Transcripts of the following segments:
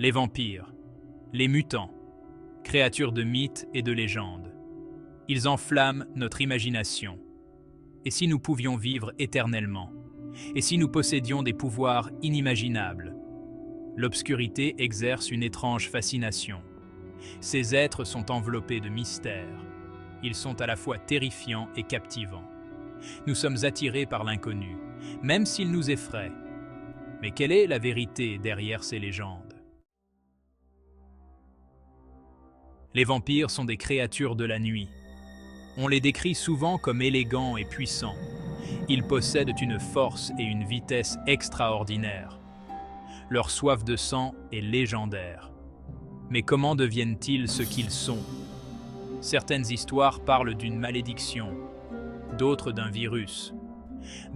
Les vampires, les mutants, créatures de mythes et de légendes. Ils enflamment notre imagination. Et si nous pouvions vivre éternellement? Et si nous possédions des pouvoirs inimaginables? L'obscurité exerce une étrange fascination. Ces êtres sont enveloppés de mystères. Ils sont à la fois terrifiants et captivants. Nous sommes attirés par l'inconnu, même s'il nous effraie. Mais quelle est la vérité derrière ces légendes? Les vampires sont des créatures de la nuit. On les décrit souvent comme élégants et puissants. Ils possèdent une force et une vitesse extraordinaires. Leur soif de sang est légendaire. Mais comment deviennent-ils ce qu'ils sont? Certaines histoires parlent d'une malédiction, d'autres d'un virus.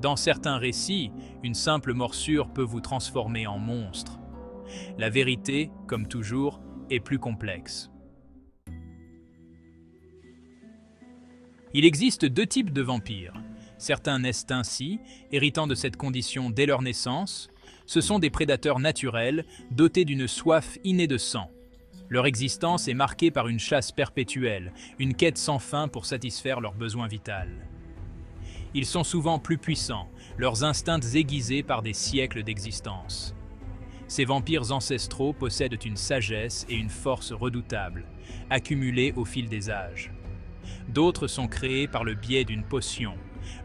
Dans certains récits, une simple morsure peut vous transformer en monstre. La vérité, comme toujours, est plus complexe. Il existe deux types de vampires. Certains naissent ainsi, héritant de cette condition dès leur naissance. Ce sont des prédateurs naturels, dotés d'une soif innée de sang. Leur existence est marquée par une chasse perpétuelle, une quête sans fin pour satisfaire leurs besoins vitaux. Ils sont souvent plus puissants, leurs instincts aiguisés par des siècles d'existence. Ces vampires ancestraux possèdent une sagesse et une force redoutables, accumulées au fil des âges. D'autres sont créés par le biais d'une potion,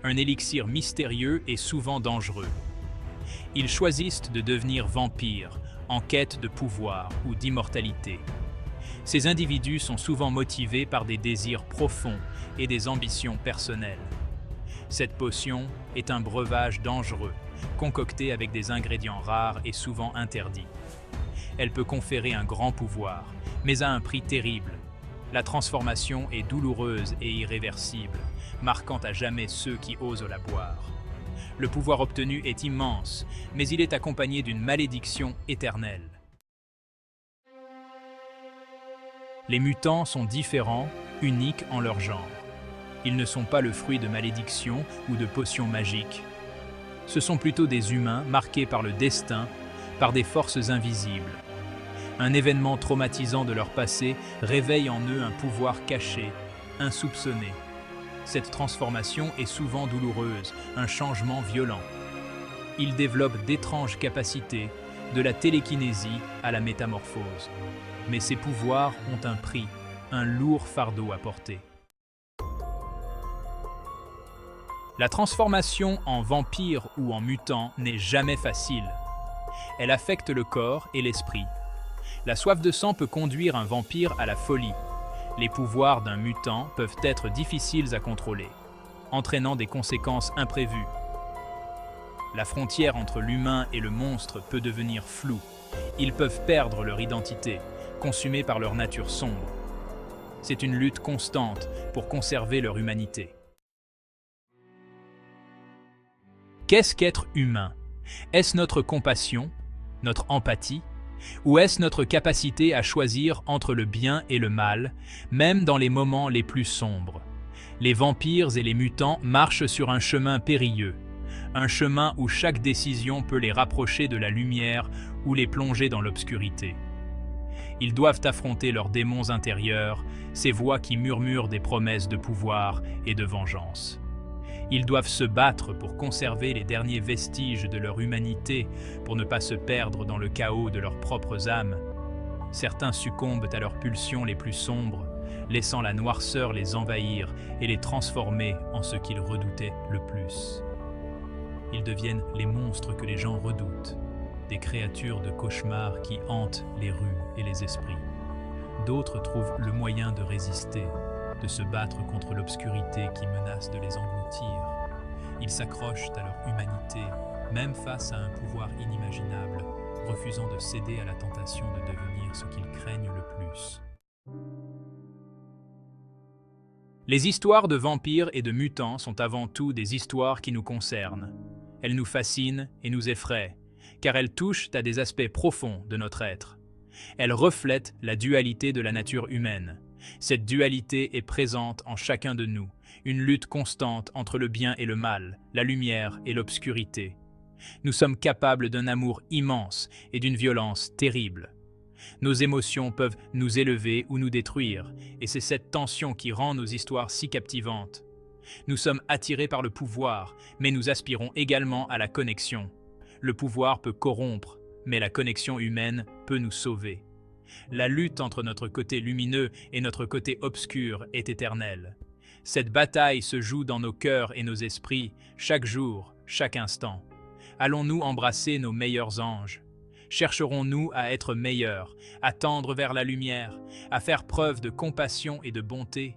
un élixir mystérieux et souvent dangereux. Ils choisissent de devenir vampires, en quête de pouvoir ou d'immortalité. Ces individus sont souvent motivés par des désirs profonds et des ambitions personnelles. Cette potion est un breuvage dangereux, concocté avec des ingrédients rares et souvent interdits. Elle peut conférer un grand pouvoir, mais à un prix terrible. La transformation est douloureuse et irréversible, marquant à jamais ceux qui osent la boire. Le pouvoir obtenu est immense, mais il est accompagné d'une malédiction éternelle. Les mutants sont différents, uniques en leur genre. Ils ne sont pas le fruit de malédictions ou de potions magiques. Ce sont plutôt des humains marqués par le destin, par des forces invisibles. Un événement traumatisant de leur passé réveille en eux un pouvoir caché, insoupçonné. Cette transformation est souvent douloureuse, un changement violent. Ils développent d'étranges capacités, de la télékinésie à la métamorphose. Mais ces pouvoirs ont un prix, un lourd fardeau à porter. La transformation en vampire ou en mutant n'est jamais facile. Elle affecte le corps et l'esprit. La soif de sang peut conduire un vampire à la folie. Les pouvoirs d'un mutant peuvent être difficiles à contrôler, entraînant des conséquences imprévues. La frontière entre l'humain et le monstre peut devenir floue. Ils peuvent perdre leur identité, consumés par leur nature sombre. C'est une lutte constante pour conserver leur humanité. Qu'est-ce qu'être humain? Est-ce notre compassion, notre empathie? Ou est-ce notre capacité à choisir entre le bien et le mal, même dans les moments les plus sombres? Les vampires et les mutants marchent sur un chemin périlleux, un chemin où chaque décision peut les rapprocher de la lumière ou les plonger dans l'obscurité. Ils doivent affronter leurs démons intérieurs, ces voix qui murmurent des promesses de pouvoir et de vengeance. Ils doivent se battre pour conserver les derniers vestiges de leur humanité, pour ne pas se perdre dans le chaos de leurs propres âmes. Certains succombent à leurs pulsions les plus sombres, laissant la noirceur les envahir et les transformer en ce qu'ils redoutaient le plus. Ils deviennent les monstres que les gens redoutent, des créatures de cauchemar qui hantent les rues et les esprits. D'autres trouvent le moyen de résister, de se battre contre l'obscurité qui menace de les engloutir. Ils s'accrochent à leur humanité, même face à un pouvoir inimaginable, refusant de céder à la tentation de devenir ce qu'ils craignent le plus. Les histoires de vampires et de mutants sont avant tout des histoires qui nous concernent. Elles nous fascinent et nous effraient, car elles touchent à des aspects profonds de notre être. Elles reflètent la dualité de la nature humaine. Cette dualité est présente en chacun de nous, une lutte constante entre le bien et le mal, la lumière et l'obscurité. Nous sommes capables d'un amour immense et d'une violence terrible. Nos émotions peuvent nous élever ou nous détruire, et c'est cette tension qui rend nos histoires si captivantes. Nous sommes attirés par le pouvoir, mais nous aspirons également à la connexion. Le pouvoir peut corrompre, mais la connexion humaine peut nous sauver. La lutte entre notre côté lumineux et notre côté obscur est éternelle. Cette bataille se joue dans nos cœurs et nos esprits, chaque jour, chaque instant. Allons-nous embrasser nos meilleurs anges? Chercherons-nous à être meilleurs, à tendre vers la lumière, à faire preuve de compassion et de bonté?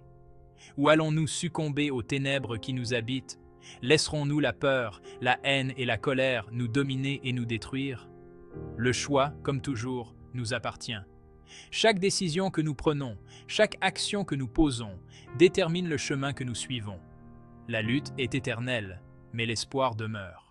Ou allons-nous succomber aux ténèbres qui nous habitent? Laisserons-nous la peur, la haine et la colère nous dominer et nous détruire? Le choix, comme toujours, nous appartient. Chaque décision que nous prenons, chaque action que nous posons, détermine le chemin que nous suivons. La lutte est éternelle, mais l'espoir demeure.